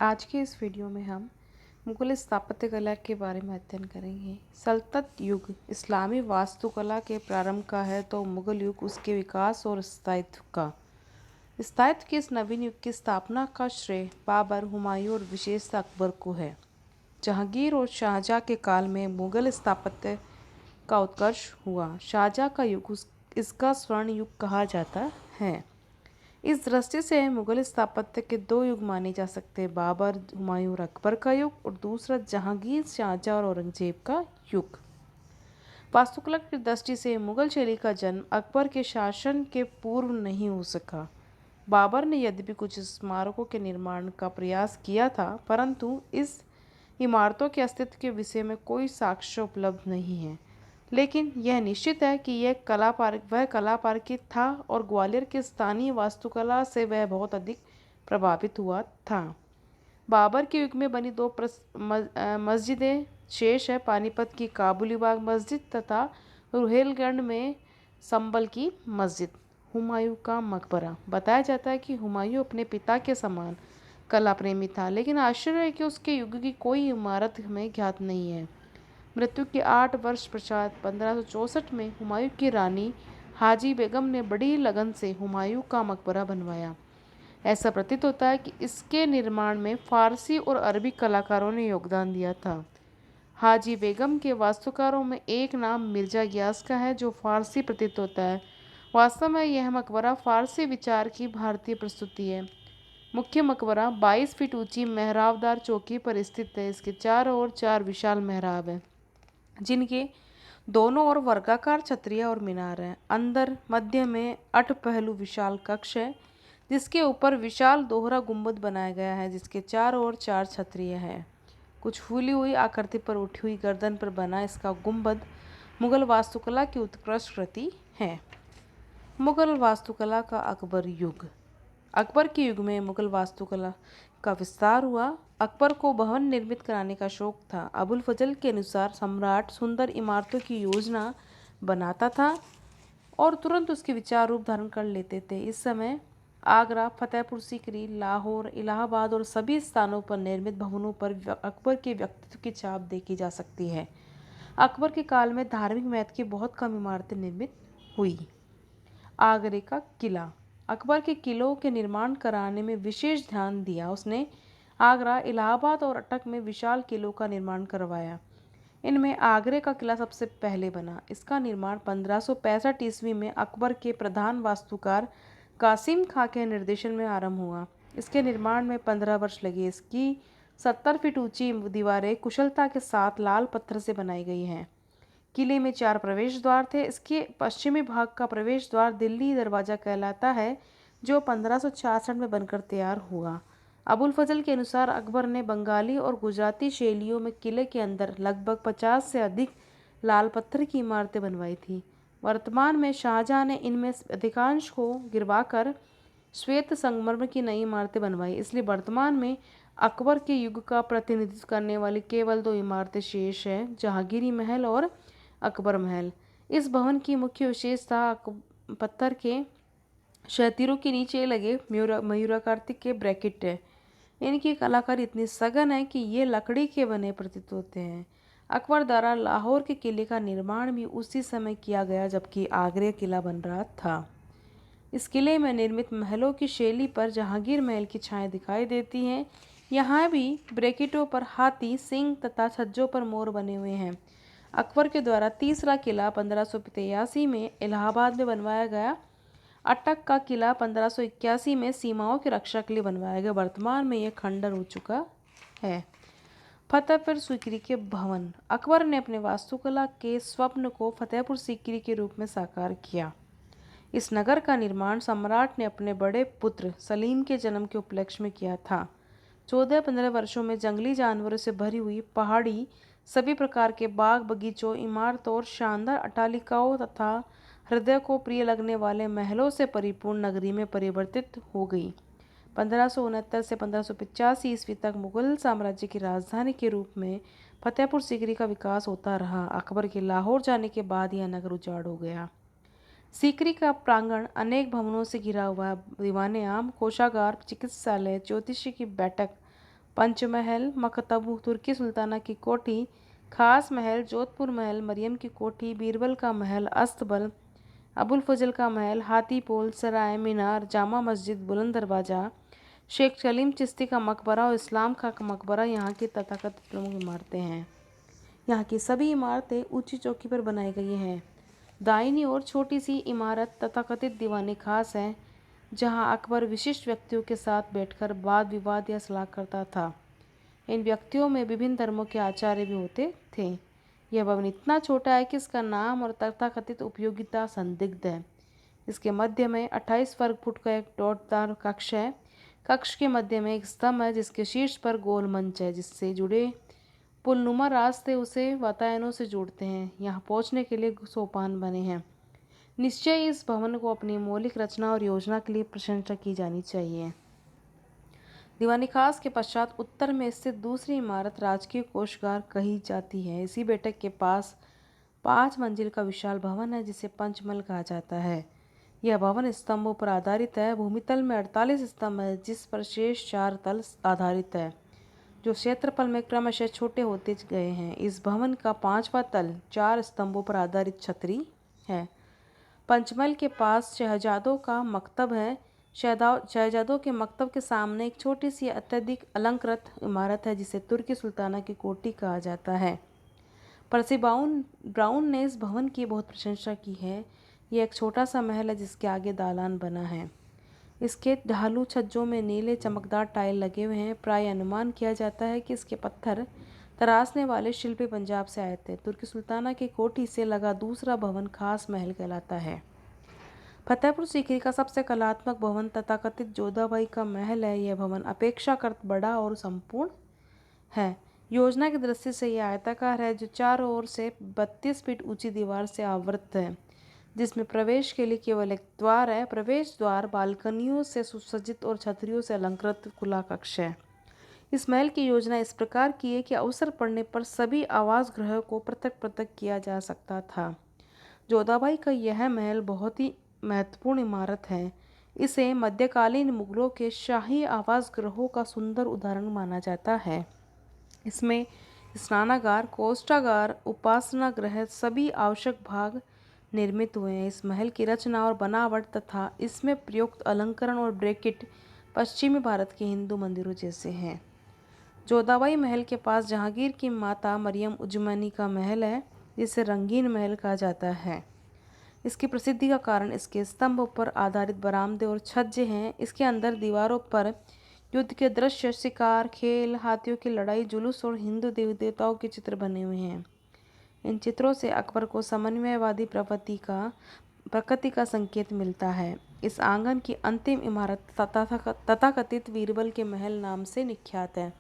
आज के इस वीडियो में हम मुगल स्थापत्य कला के बारे में अध्ययन करेंगे। सल्तनत युग इस्लामी वास्तुकला के प्रारंभ का है तो मुगल युग उसके विकास और स्थायित्व के इस नवीन युग की स्थापना का श्रेय बाबर, हुमायूं और विशेषतः अकबर को है। जहांगीर और शाहजहां के काल में मुगल स्थापत्य का उत्कर्ष हुआ। शाहजहां का युग इसका स्वर्ण युग कहा जाता है। इस दृष्टि से मुगल स्थापत्य के दो युग माने जा सकते हैं, बाबर, हुमायूं और अकबर का युग, और दूसरा जहांगीर, शाहजहां और औरंगजेब का युग। वास्तुकला की दृष्टि से मुगल शैली का जन्म अकबर के शासन के पूर्व नहीं हो सका। बाबर ने यद्यपि कुछ स्मारकों के निर्माण का प्रयास किया था, परंतु इस इमारतों के अस्तित्व के विषय में कोई साक्ष्य उपलब्ध नहीं है। लेकिन यह निश्चित है कि वह कला पारंगत था और ग्वालियर की स्थानीय वास्तुकला से वह बहुत अधिक प्रभावित हुआ था। बाबर के युग में बनी दो मस्जिदें शेष है, पानीपत की काबुली बाग मस्जिद तथा रुहेलखंड में संभल की मस्जिद। हुमायूं का मकबरा। बताया जाता है कि हुमायूं अपने पिता के समान कला प्रेमी था, लेकिन आश्चर्य है कि उसके युग की कोई इमारत हमें ज्ञात नहीं है। मृत्यु के 8 वर्ष पश्चात 1564 में हुमायूं की रानी हाजी बेगम ने बड़ी लगन से हुमायूं का मकबरा बनवाया। ऐसा प्रतीत होता है कि इसके निर्माण में फारसी और अरबी कलाकारों ने योगदान दिया था। हाजी बेगम के वास्तुकारों में एक नाम मिर्जा गियास का है, जो फारसी प्रतीत होता है। वास्तव में यह मकबरा फारसी विचार की भारतीय प्रस्तुति है। मुख्य मकबरा 22 फीट ऊंची मेहराबदार चौकी पर स्थित है। इसके चारों ओर 4 विशाल मेहराब हैं, जिनके दोनों ओर वर्गाकार छतरियां और मीनार हैं। अंदर मध्य में 8 पहलू विशाल कक्ष है, जिसके ऊपर विशाल दोहरा गुंबद बनाया गया है, जिसके चारों ओर 4 छतरियां हैं। कुछ फूली हुई आकृति पर उठी हुई गर्दन पर बना इसका गुंबद मुगल वास्तुकला की उत्कृष्ट कृति है। मुगल वास्तुकला का अकबर युग। अकबर के युग में मुगल वास्तुकला का विस्तार हुआ। अकबर को भवन निर्मित कराने का शौक था। अबुल फजल के अनुसार सम्राट सुंदर इमारतों की योजना बनाता था और तुरंत उसके विचार रूप धारण कर लेते थे। इस समय आगरा, फतेहपुर सीकरी, लाहौर, इलाहाबाद और सभी स्थानों पर निर्मित भवनों पर अकबर के व्यक्तित्व की छाप देखी जा सकती है। अकबर के काल में धार्मिक महत्व की बहुत कम इमारतें निर्मित हुई। आगरे का किला। अकबर के किलों के निर्माण कराने में विशेष ध्यान दिया। उसने आगरा, इलाहाबाद और अटक में विशाल किलों का निर्माण करवाया। इनमें आगरे का किला सबसे पहले बना। इसका निर्माण 1565 ईस्वी में अकबर के प्रधान वास्तुकार कासिम खां के निर्देशन में आरंभ हुआ। इसके निर्माण में 15 वर्ष लगे। इसकी 70 फीट ऊंची दीवारें कुशलता के साथ लाल पत्थर से बनाई गई हैं। किले में 4 प्रवेश द्वार थे। इसके पश्चिमी भाग का प्रवेश द्वार दिल्ली दरवाजा कहलाता है, जो 1566 में बनकर तैयार हुआ। अबुल फजल के अनुसार अकबर ने बंगाली और गुजराती शैलियों में किले के अंदर लगभग 50 से अधिक लाल पत्थर की इमारतें बनवाई थी। वर्तमान में शाहजहां ने इनमें अधिकांश को गिरवाकर श्वेत संगमरमर की नई इमारतें बनवाई। इसलिए वर्तमान में अकबर के युग का प्रतिनिधित्व करने वाली केवल 2 इमारतें शेष हैं, जहांगीरी महल और अकबर महल। इस भवन की मुख्य विशेषता पत्थर के क्षैतिरों के नीचे लगे मयूराकृति के ब्रैकेट है। इनकी कलाकारी इतनी सघन है कि ये लकड़ी के बने प्रतीत होते हैं। अकबर द्वारा लाहौर के किले का निर्माण भी उसी समय किया गया जबकि आगरा किला बन रहा था। इस किले में निर्मित महलों की शैली पर जहांगीर महल की छाया दिखाई देती हैं। यहाँ भी ब्रैकेटों पर हाथी, सिंह तथा छज्जों पर मोर बने हुए हैं। अकबर के द्वारा तीसरा किला 1583 में इलाहाबाद में बनवाया गया। अटक का किला 1581 में सीमाओं की रक्षा के लिए बनवाया गया। वर्तमान में यह खंडर हो चुका है। फतेहपुर सीकरी के भवन। अकबर ने अपने वास्तुकला के स्वप्न को फतेहपुर सीकरी के रूप में साकार किया। इस नगर का निर्माण सम्राट ने अपने बड़े पुत्र सलीम के जन्म के उपलक्ष्य में किया था। 14-15 वर्षों में जंगली जानवरों से भरी हुई पहाड़ी, सभी प्रकार के बाग बगीचों, इमारतों और शानदार अट्टालिकाओं तथा हृदय को प्रिय लगने वाले महलों से परिपूर्ण नगरी में परिवर्तित हो गई। 1569 से 1585 ईस्वी तक मुगल साम्राज्य की राजधानी के रूप में फतेहपुर सीकरी का विकास होता रहा। अकबर के लाहौर जाने के बाद यह नगर उजाड़ हो गया। सीकरी का प्रांगण अनेक भवनों से घिरा हुआ है। दीवाने आम, कोषागार, चिकित्सालय, ज्योतिषी की बैठक, पंचमहल, मकतब तुर्की सुल्ताना की कोठी, खास महल, जोधपुर महल, मरियम की कोठी, बीरबल का महल, अस्तबल, अबुल फजल का महल, हाथीपोल, सराय, मीनार, जामा मस्जिद, बुलंद दरवाज़ा, शेख सलीम चिश्ती का मकबरा और इस्लाम खां का मकबरा यहाँ की तथाकथित प्रमुख इमारतें हैं। यहाँ की सभी इमारतें ऊंची चौकी पर बनाई गई हैं। दाहिनी ओर छोटी सी इमारत तथाकथित दीवान खास है, जहाँ अकबर विशिष्ट व्यक्तियों के साथ बैठकर वाद विवाद या सलाह करता था। इन व्यक्तियों में विभिन्न धर्मों के आचार्य भी होते थे। यह भवन इतना छोटा है कि इसका नाम और तथाकथित उपयोगिता संदिग्ध है। इसके मध्य में 28 वर्ग फुट का एक डोरदार कक्ष है। कक्ष के मध्य में एक स्तंभ है जिसके शीर्ष पर गोल मंच है, जिससे जुड़े पुलनुमा रास्ते उसे वातायनों से जोड़ते हैं। यहाँ पहुँचने के लिए सोपान बने हैं। निश्चय इस भवन को अपनी मौलिक रचना और योजना के लिए प्रशंसा की जानी चाहिए। दीवानी खास के पश्चात उत्तर में स्थित दूसरी इमारत राजकीय कोषागार कही जाती है। इसी बैठक के पास 5 मंजिल का विशाल भवन है जिसे पंचमहल कहा जाता है। यह भवन स्तंभों पर आधारित है। भूमितल में 48 स्तंभ है जिस पर शेष 4 तल आधारित है, जो क्षेत्रफल में क्रमशः छोटे होते गए हैं। इस भवन का 5वां तल 4 स्तंभों पर आधारित छतरी है। पंचमहल के पास शहजादों का मकतब है। शहजादों के मकतब के सामने एक छोटी सी अत्यधिक अलंकृत इमारत है जिसे तुर्की सुल्ताना की कोठी कहा जाता है। पर्सी ब्राउन ने इस भवन की बहुत प्रशंसा की है। यह एक छोटा सा महल है जिसके आगे दालान बना है। इसके ढालू छज्जों में नीले चमकदार टाइल लगे हुए हैं। प्राय अनुमान किया जाता है कि इसके पत्थर तराशने वाले शिल्पी पंजाब से आए थे। तुर्की सुल्ताना की कोठी से लगा दूसरा भवन खास महल कहलाता है। फतेहपुर सीकरी का सबसे कलात्मक भवन तथाकथित जोधाबाई का महल है। यह भवन अपेक्षाकृत बड़ा और संपूर्ण है। योजना की दृष्टि से यह आयताकार है, जो चारों ओर से 32 फीट ऊंची दीवार से आवृत है, जिसमें प्रवेश के लिए केवल एक द्वार है। प्रवेश द्वार बालकनियों से सुसज्जित और छतरियों से अलंकृत खुला कक्ष है। इस महल की योजना इस प्रकार की है कि अवसर पड़ने पर सभी आवास गृहों को पृथक पृथक किया जा सकता था। जोधाबाई का यह महल बहुत ही महत्वपूर्ण इमारत है। इसे मध्यकालीन मुगलों के शाही आवास गृहों का सुंदर उदाहरण माना जाता है। इसमें स्नानागार, कोष्ठागार, उपासना गृह सभी आवश्यक भाग निर्मित हुए हैं। इस महल की रचना और बनावट तथा इसमें प्रयुक्त अलंकरण और ब्रैकेट पश्चिमी भारत के हिंदू मंदिरों जैसे हैं। जोधाबाई महल के पास जहांगीर की माता मरियम उजमनी का महल है, जिसे रंगीन महल कहा जाता है। इसकी प्रसिद्धि का कारण इसके स्तंभों पर आधारित बरामदे और छज्जे हैं। इसके अंदर दीवारों पर युद्ध के दृश्य, शिकार, खेल, हाथियों की लड़ाई, जुलूस और हिंदू देवी देवताओं के चित्र बने हुए हैं। इन चित्रों से अकबर को समन्वयवादी प्रकृति का संकेत मिलता है। इस आंगन की अंतिम इमारत तथाकथित बीरबल के महल नाम से विख्यात है।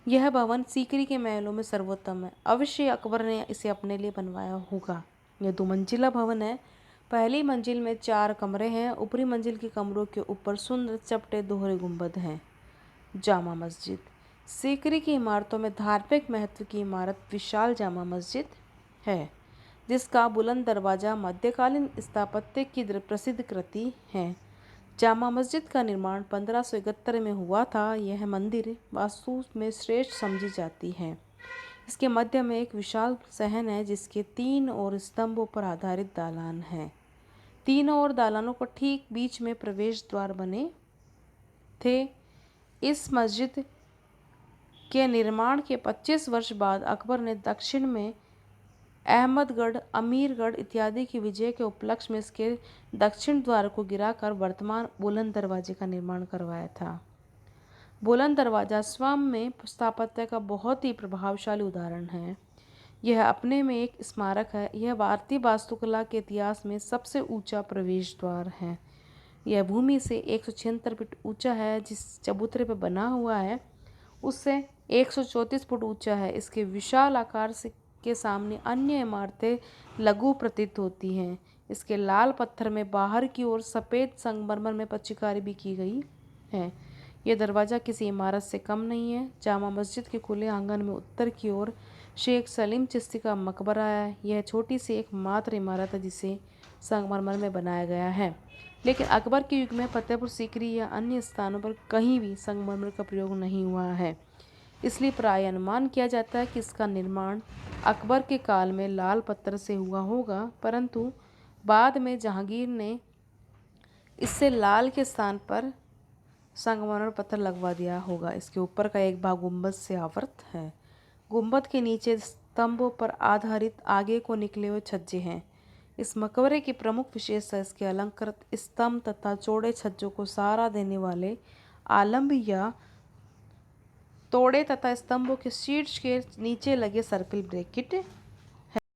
यह भवन सीकरी के महलों में सर्वोत्तम है। अवश्य अकबर ने इसे अपने लिए बनवाया होगा। यह 2 मंजिला भवन है। पहली मंजिल में 4 कमरे हैं। ऊपरी मंजिल के कमरों के ऊपर सुंदर चपटे दोहरे गुंबद हैं। जामा मस्जिद। सीकरी की इमारतों में धार्मिक महत्व की इमारत विशाल जामा मस्जिद है, जिसका बुलंद दरवाज़ा मध्यकालीन स्थापत्य की प्रसिद्ध कृति है। जामा मस्जिद का निर्माण 1571 में हुआ था। यह मंदिर वास्तु में श्रेष्ठ समझी जाती है। इसके मध्य में एक विशाल सहन है जिसके 3 ओर स्तंभों पर आधारित दालान है। तीनों ओर दालानों को ठीक बीच में प्रवेश द्वार बने थे। इस मस्जिद के निर्माण के 25 वर्ष बाद अकबर ने दक्षिण में अहमदगढ़, अमीरगढ़ इत्यादि की विजय के उपलक्ष्य में इसके दक्षिण द्वार को गिराकर वर्तमान बुलंद दरवाजे का निर्माण करवाया था। बुलंद दरवाजा स्वयं में स्थापत्य का बहुत ही प्रभावशाली उदाहरण है। यह अपने में एक स्मारक है। यह भारतीय वास्तुकला के इतिहास में सबसे ऊंचा प्रवेश द्वार है। यह भूमि से 176 फीट ऊंचा है। जिस चबूतरे पर बना हुआ है उससे 134 फुट ऊंचा है। इसके विशाल आकार से के सामने अन्य इमारतें लघु प्रतीत होती हैं। इसके लाल पत्थर में बाहर की ओर सफ़ेद संगमरमर में पच्चीकारी भी की गई है। यह दरवाज़ा किसी इमारत से कम नहीं है। जामा मस्जिद के खुले आंगन में उत्तर की ओर शेख सलीम चिश्ती का मकबरा है। यह छोटी सी एकमात्र इमारत है जिसे संगमरमर में बनाया गया है, लेकिन अकबर के युग में फतेहपुर सीकरी या अन्य स्थानों पर कहीं भी संगमरमर का प्रयोग नहीं हुआ है। इसलिए प्राय अनुमान किया जाता है कि इसका निर्माण अकबर के काल में लाल पत्थर से हुआ होगा, परंतु बाद में जहांगीर ने इससे लाल के स्थान पर संगमरमर पत्थर लगवा दिया होगा। इसके ऊपर का एक भाग गुंबद से आवृत है। गुंबद के नीचे स्तंभों पर आधारित आगे को निकले हुए छज्जे हैं। इस मकबरे की प्रमुख विशेषता इसके अलंकृत स्तंभ तथा चौड़े छज्जों को सहारा देने वाले आलंब या तोड़े तथा स्तंभों के शीर्ष के नीचे लगे सर्पिल ब्रैकेट